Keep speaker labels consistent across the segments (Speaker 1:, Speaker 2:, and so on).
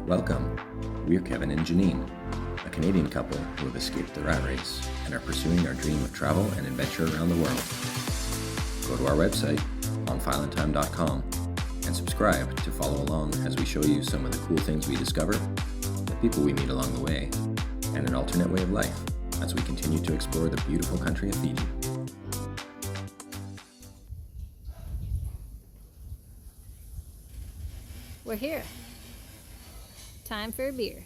Speaker 1: Welcome. We're Kevin and Janine, a Canadian couple who have escaped the rat race and are pursuing our dream of travel and adventure around the world. Go to our website, onfilandtime.com, and subscribe to follow along as we show you some of the cool things we discover, the people we meet along the way, and an alternate way of life as we continue to explore the beautiful country of Fiji.
Speaker 2: We're here. Time for a beer.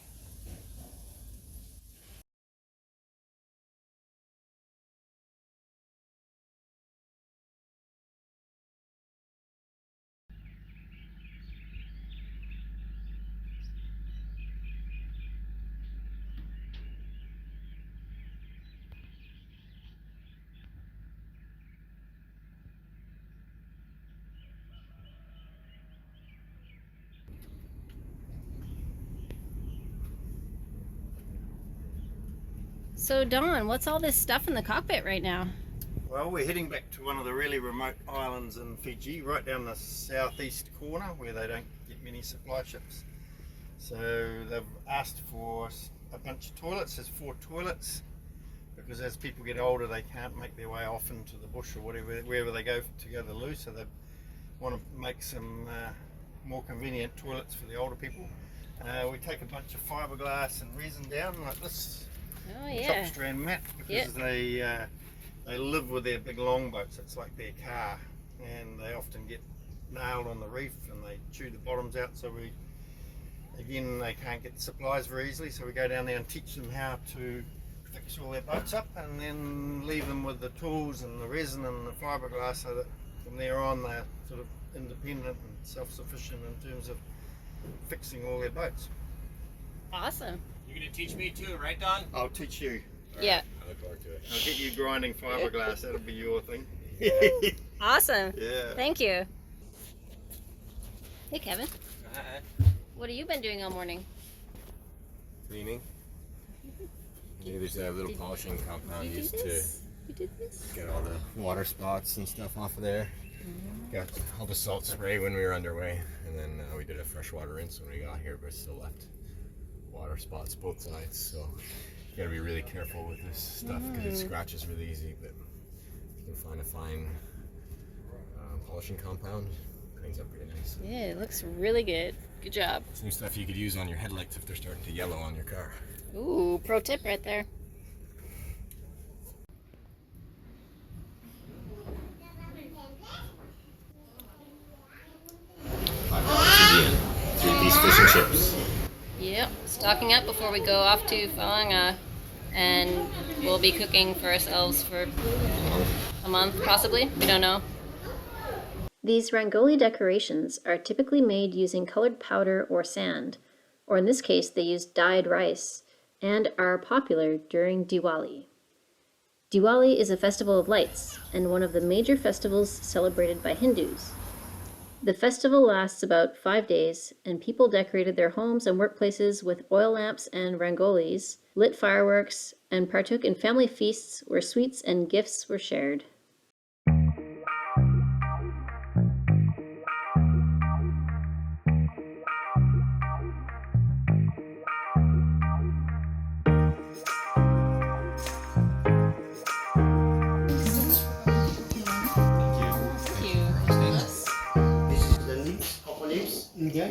Speaker 2: So Don, what's all this stuff in the cockpit right now?
Speaker 3: Well, we're heading back to one of the really remote islands in Fiji, right down the southeast corner where they don't get many supply ships. So they've asked for a bunch of toilets. There's 4 toilets because as people get older they can't make their way off into the bush or whatever, wherever they go to go to the loo, so they want to make some more convenient toilets for the older people. We take a bunch of fiberglass and resin down like this.
Speaker 2: Oh yeah.
Speaker 3: Top strand mat, because they live with their big longboats. It's like their car, and they often get nailed on the reef and they chew the bottoms out. So they can't get supplies very easily. So we go down there and teach them how to fix all their boats up, and then leave them with the tools and the resin and the fiberglass, so that from there on they're sort of independent and self-sufficient in terms of fixing all their boats.
Speaker 2: Awesome.
Speaker 4: You're going to teach me too, right, Don?
Speaker 3: I'll teach you.
Speaker 2: Yeah.
Speaker 4: I look forward to it.
Speaker 3: I'll get you grinding fiberglass. That'll be your thing.
Speaker 2: Awesome.
Speaker 3: Yeah.
Speaker 2: Thank you. Hey Kevin,
Speaker 4: Hi.
Speaker 2: what have you been doing all morning?
Speaker 4: Cleaning. There's a little polishing compound used to
Speaker 2: You did this?
Speaker 4: get all the water spots and stuff off of there. Got all the salt spray when we were underway, and then we did a freshwater rinse when we got here, but still left water spots both sides. So you gotta be really careful with this stuff because it scratches really easy. But if you can find a fine polishing compound, it cleans up pretty nice.
Speaker 2: Yeah, it looks really good. Good job.
Speaker 4: It's new stuff you could use on your headlights if they're starting to yellow on your car.
Speaker 2: Ooh, pro tip right there.
Speaker 4: $3-piece fish and chips.
Speaker 2: Yep, stocking up before we go off to Falanga, and we'll be cooking for ourselves for a month, possibly. We don't know. These rangoli decorations are typically made using colored powder or sand, or in this case they use dyed rice, and are popular during Diwali. Diwali is a festival of lights, and one of the major festivals celebrated by Hindus. The festival lasts about 5 days, and people decorated their homes and workplaces with oil lamps and rangolis, lit fireworks, and partook in family feasts where sweets and gifts were shared.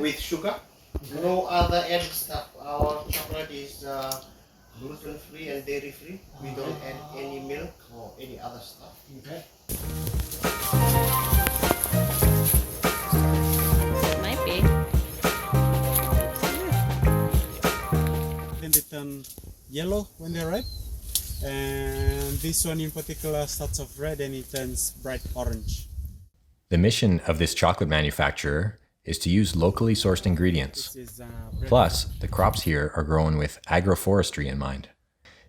Speaker 5: With sugar. No other added stuff. Our chocolate is gluten free and dairy free. We don't add any milk or any other stuff. Okay.
Speaker 2: Might be.
Speaker 6: Then they turn yellow when they're ripe, and this one in particular starts off red and it turns bright orange.
Speaker 1: The mission of this chocolate manufacturer is to use locally sourced ingredients. Plus, the crops here are grown with agroforestry in mind.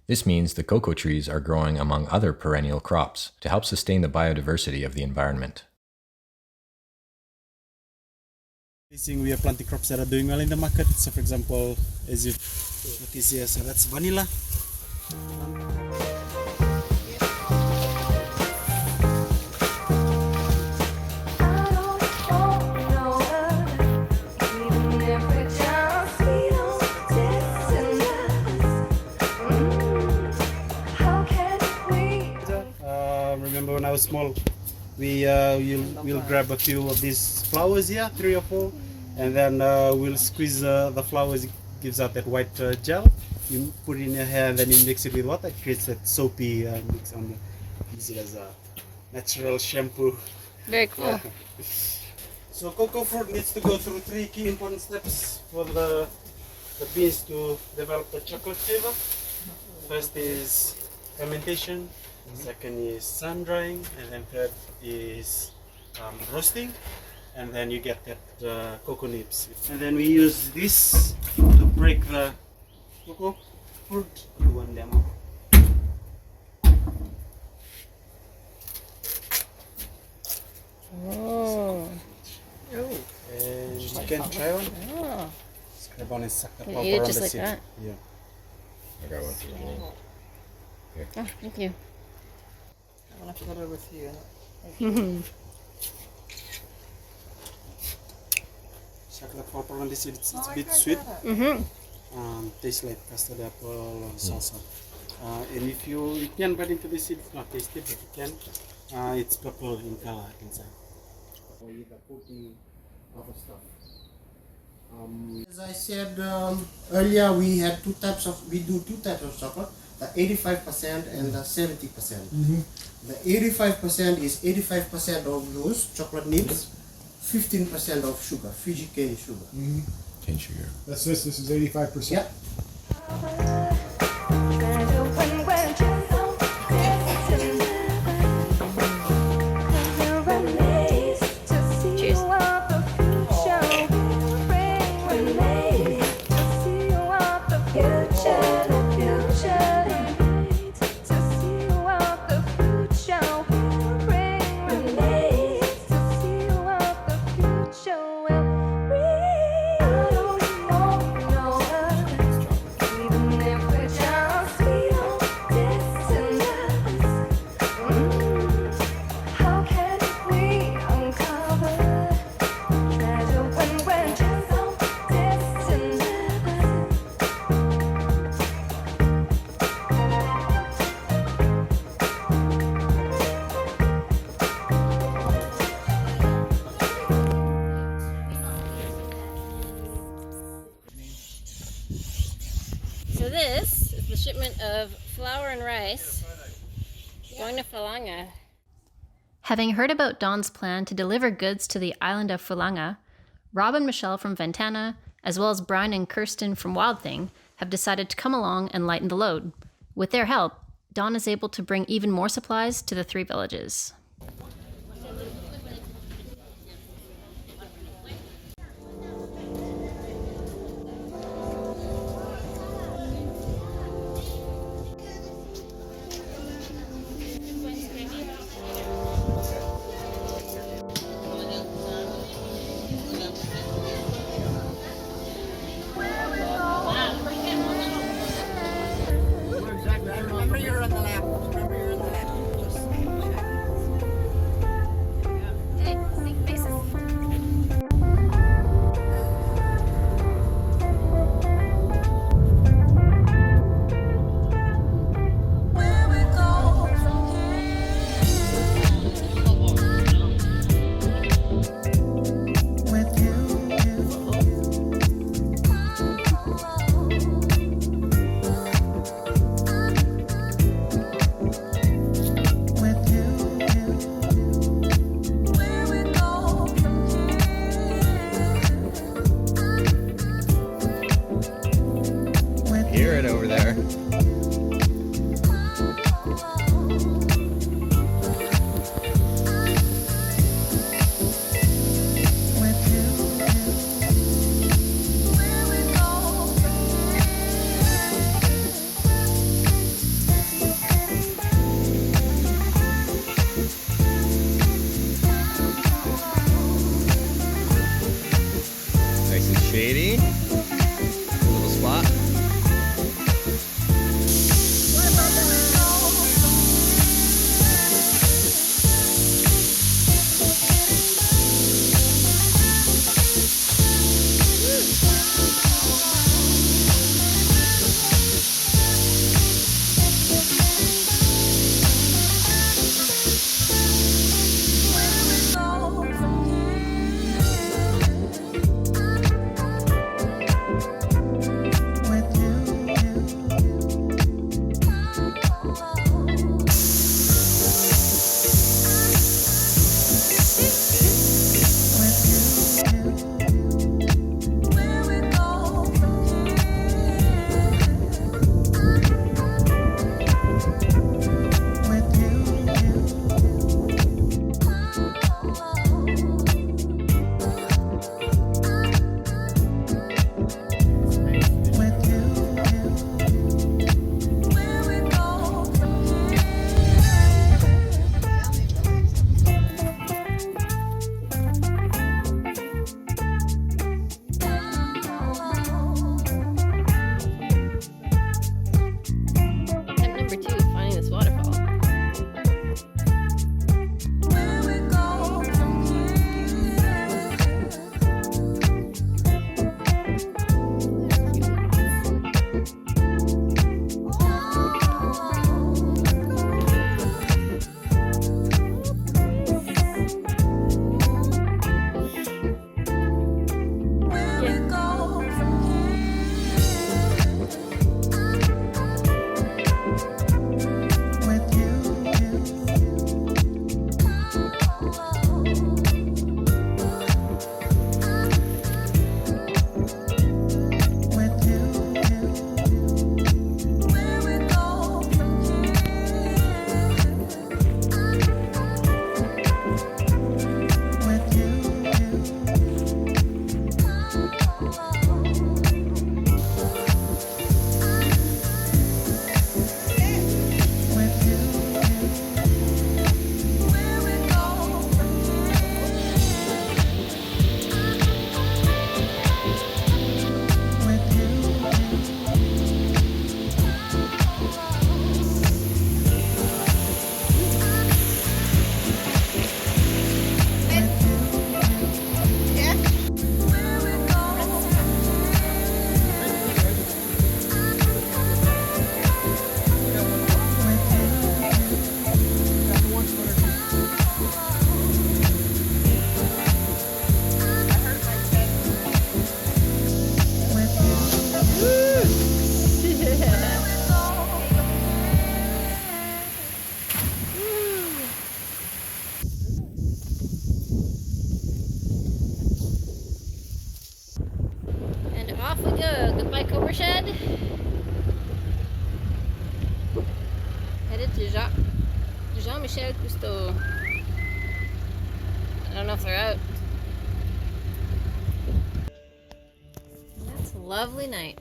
Speaker 1: This means the cocoa trees are growing among other perennial crops to help sustain the biodiversity of the environment.
Speaker 6: We are planting crops that are doing well in the market. So for example, as you notice here, so that's vanilla.
Speaker 7: Every time I feel
Speaker 6: remember when I was small, we'll grab a few of these flowers here, 3 or 4, and then we'll squeeze the flowers. It gives out that white gel. You put it in your hair and then you mix it with water. It creates that soapy mix on you. Use it as a natural shampoo.
Speaker 2: Very cool.
Speaker 6: So cocoa fruit needs to go through 3 key important steps for the beans to develop the chocolate flavor. First is fermentation, second is sun drying, and then third is roasting, and then you get that cocoa nibs. And then we use this to break the cocoa fruit. Do one demo.
Speaker 2: Oh.
Speaker 6: And you can try one.
Speaker 2: Oh.
Speaker 6: Scrap on and suck the
Speaker 2: You
Speaker 6: pulp
Speaker 2: eat it
Speaker 6: around
Speaker 2: just
Speaker 6: the
Speaker 2: like
Speaker 6: seed.
Speaker 2: that?
Speaker 6: Yeah.
Speaker 4: I got one for you.
Speaker 2: Oh, thank you.
Speaker 7: I want to put it with you.
Speaker 6: Suck the pulp around the seed. It's a bit sweet. Tastes like custard apple or salsa. And if you can bite into the seed, it's not tasty, but you can. It's purple in color inside.
Speaker 5: As I said earlier, we do 2 types of chocolate, the 85% and the 70%. The 85% is 85% of those chocolate nibs, 15% of sugar, Fiji cane sugar.
Speaker 1: Cane sugar.
Speaker 8: That's this is 85%.
Speaker 5: Yep.
Speaker 2: Cheers. So this is the shipment of flour and rice going to Falanga. Having heard about Don's plan to deliver goods to the island of Falanga, Rob and Michelle from Ventana, as well as Brian and Kirsten from Wild Thing, have decided to come along and lighten the load. With their help, Don is able to bring even more supplies to the 3 villages.
Speaker 7: Remember you're on the left. Remember you're on the left. Just check.
Speaker 2: go. Goodbye, Copra Shed. Headed to Jean-Michel Cousteau. I don't know if they're out. That's a lovely night.